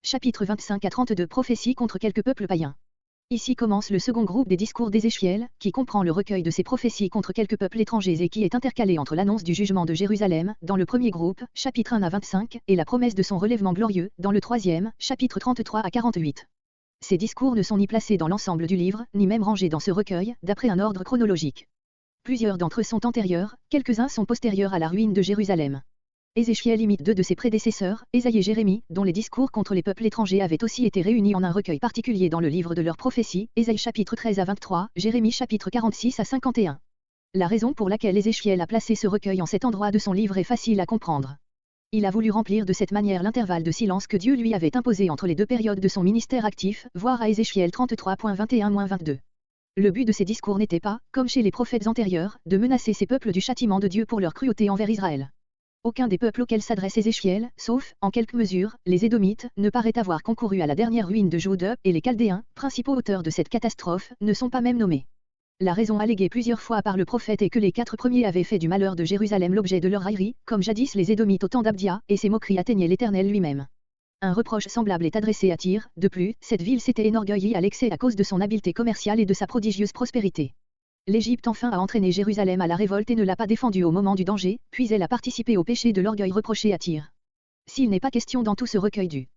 Chapitre 25 à 32 Prophéties contre quelques peuples païens. Ici commence le second groupe des discours d'Ézéchiel, qui comprend le recueil de ces prophéties contre quelques peuples étrangers et qui est intercalé entre l'annonce du jugement de Jérusalem, dans le premier groupe, chapitre 1 à 25, et la promesse de son relèvement glorieux, dans le troisième, chapitre 33 à 48. Ces discours ne sont ni placés dans l'ensemble du livre, ni même rangés dans ce recueil, d'après un ordre chronologique. Plusieurs d'entre eux sont antérieurs, quelques-uns sont postérieurs à la ruine de Jérusalem. Ézéchiel imite deux de ses prédécesseurs, Ésaïe et Jérémie, dont les discours contre les peuples étrangers avaient aussi été réunis en un recueil particulier dans le livre de leurs prophéties, Ésaïe chapitre 13 à 23, Jérémie chapitre 46 à 51. La raison pour laquelle Ézéchiel a placé ce recueil en cet endroit de son livre est facile à comprendre. Il a voulu remplir de cette manière l'intervalle de silence que Dieu lui avait imposé entre les deux périodes de son ministère actif, voir à Ézéchiel 33.21-22. Le but de ces discours n'était pas, comme chez les prophètes antérieurs, de menacer ces peuples du châtiment de Dieu pour leur cruauté envers Israël. Aucun des peuples auxquels s'adresse Ézéchiel, sauf, en quelque mesure, les Édomites, ne paraît avoir concouru à la dernière ruine de Juda, et les Chaldéens, principaux auteurs de cette catastrophe, ne sont pas même nommés. La raison alléguée plusieurs fois par le prophète est que les 4 premiers avaient fait du malheur de Jérusalem l'objet de leur raillerie, comme jadis les Édomites au temps d'Abdia, et ces moqueries atteignaient l'Éternel lui-même. Un reproche semblable est adressé à Tyr, de plus, cette ville s'était enorgueillie à l'excès à cause de son habileté commerciale et de sa prodigieuse prospérité. L'Égypte enfin a entraîné Jérusalem à la révolte et ne l'a pas défendue au moment du danger, puis elle a participé au péché de l'orgueil reproché à Tyr. S'il n'est pas question dans tout ce recueil du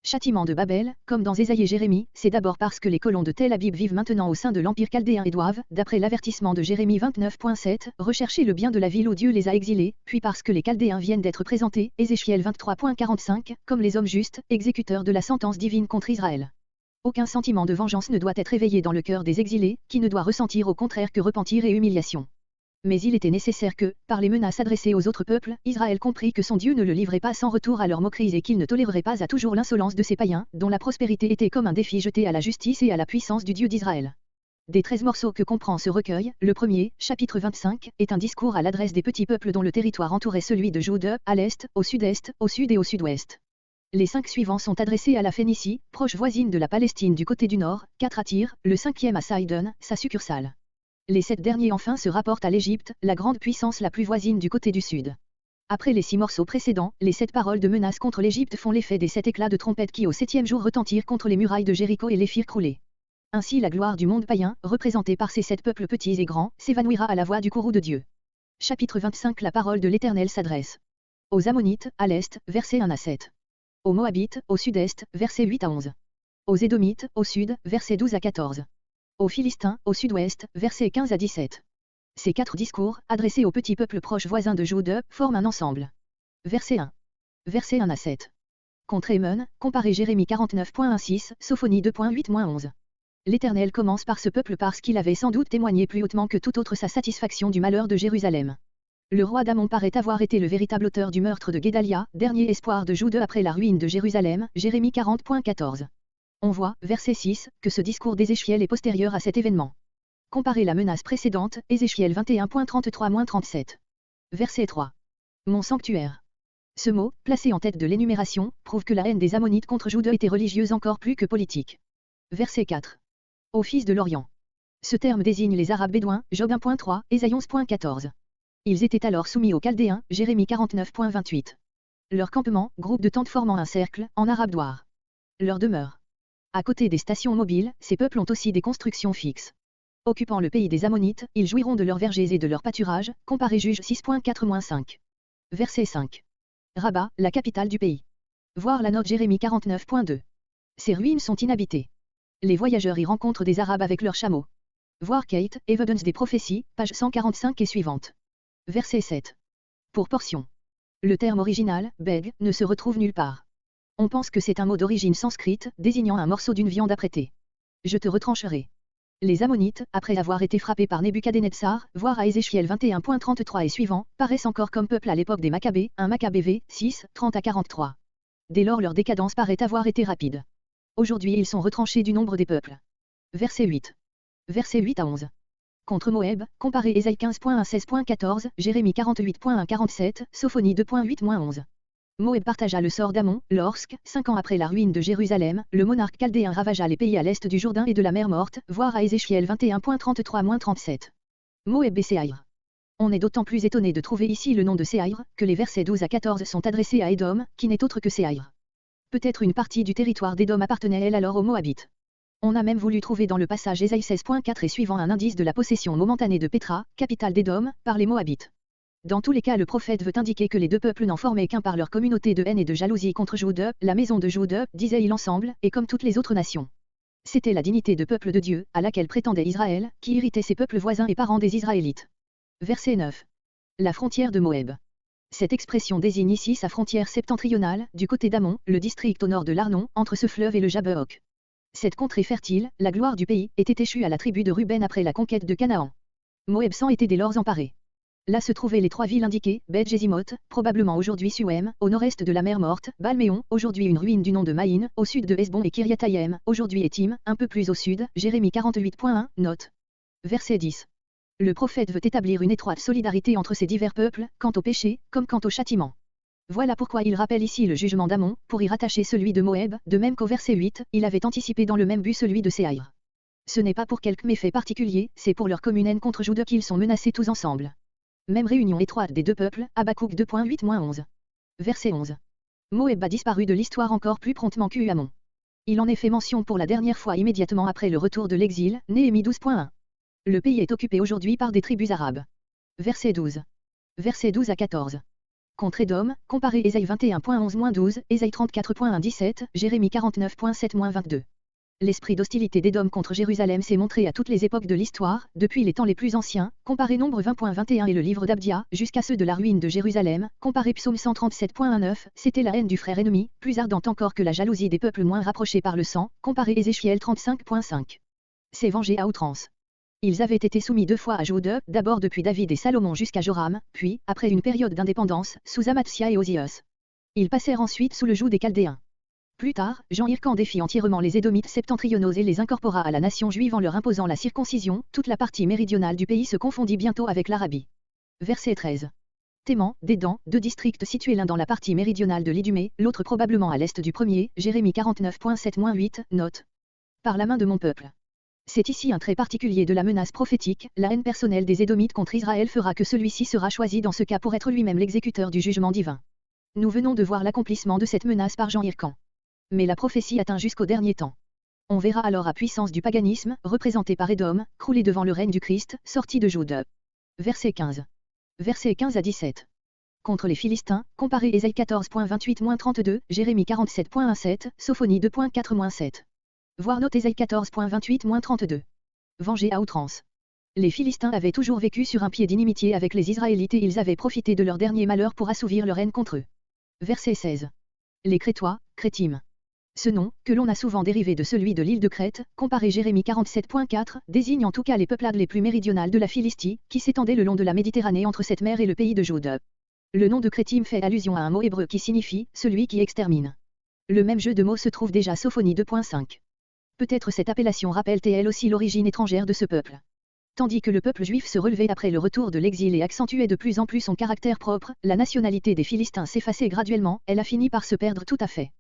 châtiment de Babel, comme dans Ésaïe et Jérémie, c'est d'abord parce que les colons de Tel Abib vivent maintenant au sein de l'Empire chaldéen et doivent, d'après l'avertissement de Jérémie 29.7, rechercher le bien de la ville où Dieu les a exilés, puis parce que les Chaldéens viennent d'être présentés, Ézéchiel 23.45, comme les hommes justes, exécuteurs de la sentence divine contre Israël. Aucun sentiment de vengeance ne doit être éveillé dans le cœur des exilés, qui ne doit ressentir au contraire que repentir et humiliation. Mais il était nécessaire que, par les menaces adressées aux autres peuples, Israël comprit que son Dieu ne le livrait pas sans retour à leurs moqueries et qu'il ne tolérerait pas à toujours l'insolence de ces païens, dont la prospérité était comme un défi jeté à la justice et à la puissance du Dieu d'Israël. Des 13 morceaux que comprend ce recueil, le premier, chapitre 25, est un discours à l'adresse des petits peuples dont le territoire entourait celui de Juda, à l'est, au sud-est, au sud et au sud-ouest. Les 5 suivants sont adressés à la Phénicie, proche voisine de la Palestine du côté du nord, 4 à Tyr, le 5e à Sidon, sa succursale. Les 7 derniers enfin se rapportent à l'Égypte, la grande puissance la plus voisine du côté du sud. Après les 6 morceaux précédents, les 7 paroles de menace contre l'Égypte font l'effet des 7 éclats de trompette qui au 7e jour retentirent contre les murailles de Jéricho et les firent crouler. Ainsi la gloire du monde païen, représentée par ces 7 peuples petits et grands, s'évanouira à la voix du courroux de Dieu. Chapitre 25 La parole de l'Éternel s'adresse aux Ammonites, à l'est, versets 1 à 7. Aux Moabites, au sud-est, versets 8 à 11. Aux Édomites, au sud, versets 12 à 14. Aux Philistins, au sud-ouest, versets 15 à 17. Ces 4 discours, adressés aux petits peuples proches voisins de Juda, forment un ensemble. Verset 1. Versets 1 à 7. Contre Émon, comparez Jérémie 49.16, Sophonie 2.8-11. L'Éternel commence par ce peuple parce qu'il avait sans doute témoigné plus hautement que tout autre sa satisfaction du malheur de Jérusalem. Le roi d'Amon paraît avoir été le véritable auteur du meurtre de Guédalia, dernier espoir de Juda après la ruine de Jérusalem, Jérémie 40.14. On voit, verset 6, que ce discours d'Ézéchiel est postérieur à cet événement. Comparez la menace précédente, Ézéchiel 21.33-37. Verset 3. Mon sanctuaire. Ce mot, placé en tête de l'énumération, prouve que la haine des Ammonites contre Juda était religieuse encore plus que politique. Verset 4. Ô fils de l'Orient. Ce terme désigne les Arabes bédouins, Job 1.3, Ésaïe 11.14. Ils étaient alors soumis aux Chaldéens, Jérémie 49.28. Leur campement, groupe de tentes formant un cercle, en arabe douar. Leur demeure. À côté des stations mobiles, ces peuples ont aussi des constructions fixes. Occupant le pays des Ammonites, ils jouiront de leurs vergers et de leurs pâturages, comparez Juge 6.4-5. Verset 5. Rabat, la capitale du pays. Voir la note Jérémie 49.2. Ces ruines sont inhabitées. Les voyageurs y rencontrent des Arabes avec leurs chameaux. Voir Kate, Evidence des prophéties, page 145 et suivante. Verset 7. Pour portion. Le terme original, beg, ne se retrouve nulle part. On pense que c'est un mot d'origine sanscrite, désignant un morceau d'une viande apprêtée. Je te retrancherai. Les Ammonites, après avoir été frappés par Nebuchadnezzar, voire à Ézéchiel 21.33 et suivant, paraissent encore comme peuple à l'époque des Maccabées, 1 Maccabée v. 6, 30 à 43. Dès lors leur décadence paraît avoir été rapide. Aujourd'hui ils sont retranchés du nombre des peuples. Verset 8. Verset 8 à 11. Contre Moab, comparez Ésaïe 15.1-16.14, Jérémie 48.1-47, Sophonie 2.8-11. Moab partagea le sort d'Amon, lorsque, 5 ans après la ruine de Jérusalem, le monarque chaldéen ravagea les pays à l'est du Jourdain et de la mer Morte, voir à Ézéchiel 21.33-37. Moab et Séhaïr. On est d'autant plus étonné de trouver ici le nom de Séhaïr, que les versets 12 à 14 sont adressés à Édom, qui n'est autre que Séhaïr. Peut-être une partie du territoire d'Édom appartenait-elle alors aux Moabites. On a même voulu trouver dans le passage Ésaïe 16.4 et suivant un indice de la possession momentanée de Pétra, capitale d'Édom, par les Moabites. Dans tous les cas, le prophète veut indiquer que les deux peuples n'en formaient qu'un par leur communauté de haine et de jalousie contre Jude, la maison de Jude, disait-il ensemble, et comme toutes les autres nations. C'était la dignité de peuple de Dieu, à laquelle prétendait Israël, qui irritait ses peuples voisins et parents des Israélites. Verset 9. La frontière de Moab. Cette expression désigne ici sa frontière septentrionale, du côté d'Amon, le district au nord de l'Arnon, entre ce fleuve et le Jabbeok. Cette contrée fertile, la gloire du pays, était échue à la tribu de Ruben après la conquête de Canaan. Moab s'en était dès lors emparé. Là se trouvaient les trois villes indiquées, Bet-Jézimoth, probablement aujourd'hui Suem, au nord-est de la mer Morte, Balméon, aujourd'hui une ruine du nom de Maïn, au sud de Hesbon et Kiriathaïm, aujourd'hui Étim, un peu plus au sud, Jérémie 48.1, note. Verset 10. Le prophète veut établir une étroite solidarité entre ces divers peuples, quant au péché, comme quant au châtiment. Voilà pourquoi il rappelle ici le jugement d'Amon, pour y rattacher celui de Moab, de même qu'au verset 8, il avait anticipé dans le même but celui de Séhaïr. Ce n'est pas pour quelque méfait particulier, c'est pour leur commune haine contre Jude qu'ils sont menacés tous ensemble. Même réunion étroite des deux peuples, Habakkuk 2.8-11. Verset 11. Moab a disparu de l'histoire encore plus promptement qu'Amon. Il en est fait mention pour la dernière fois immédiatement après le retour de l'exil, Néhémie 12.1. Le pays est occupé aujourd'hui par des tribus arabes. Verset 12. Verset 12 à 14. Contre Édom, comparé Ésaïe 21.11-12, Ésaïe 34.1-17, Jérémie 49.7-22. L'esprit d'hostilité d'Édom contre Jérusalem s'est montré à toutes les époques de l'histoire, depuis les temps les plus anciens, comparé Nombre 20.21 et le livre d'Abdia, jusqu'à ceux de la ruine de Jérusalem, comparé Psaume 137.19, c'était la haine du frère ennemi, plus ardente encore que la jalousie des peuples moins rapprochés par le sang, comparé Ézéchiel 35.5. C'est vengé à outrance. Ils avaient été soumis deux fois à Jude, d'abord depuis David et Salomon jusqu'à Joram, puis, après une période d'indépendance, sous Amathsia et Osias. Ils passèrent ensuite sous le joug des Chaldéens. Plus tard, Jean Hircan défie entièrement les Édomites septentrionaux et les incorpora à la nation juive en leur imposant la circoncision, toute la partie méridionale du pays se confondit bientôt avec l'Arabie. Verset 13. Téman, Dédan, deux districts situés l'un dans la partie méridionale de l'Idumée, l'autre probablement à l'est du premier, Jérémie 49.7-8, note. Par la main de mon peuple. C'est ici un trait particulier de la menace prophétique, la haine personnelle des Édomites contre Israël fera que celui-ci sera choisi dans ce cas pour être lui-même l'exécuteur du jugement divin. Nous venons de voir l'accomplissement de cette menace par Jean Hircan. Mais la prophétie atteint jusqu'au dernier temps. On verra alors la puissance du paganisme, représentée par Édom, crouler devant le règne du Christ, sorti de Jude. Verset 15. Versets 15 à 17. Contre les Philistins, comparé Ésaïe 14.28-32, Jérémie 47.17, Sophonie 2.4-7. Voir note Ésaïe 14.28-32. Vengés à outrance. Les Philistins avaient toujours vécu sur un pied d'inimitié avec les Israélites et ils avaient profité de leur dernier malheur pour assouvir leur haine contre eux. Verset 16. Les Crétois, Crétim. Ce nom, que l'on a souvent dérivé de celui de l'île de Crète, comparé Jérémie 47.4, désigne en tout cas les peuplades les plus méridionales de la Philistie, qui s'étendaient le long de la Méditerranée entre cette mer et le pays de Jude. Le nom de Crétim fait allusion à un mot hébreu qui signifie « celui qui extermine ». Le même jeu de mots se trouve déjà Sophonie 2.5. Peut-être cette appellation rappelle-t-elle aussi l'origine étrangère de ce peuple. Tandis que le peuple juif se relevait après le retour de l'exil et accentuait de plus en plus son caractère propre, la nationalité des Philistins s'effaçait graduellement, elle a fini par se perdre tout à fait.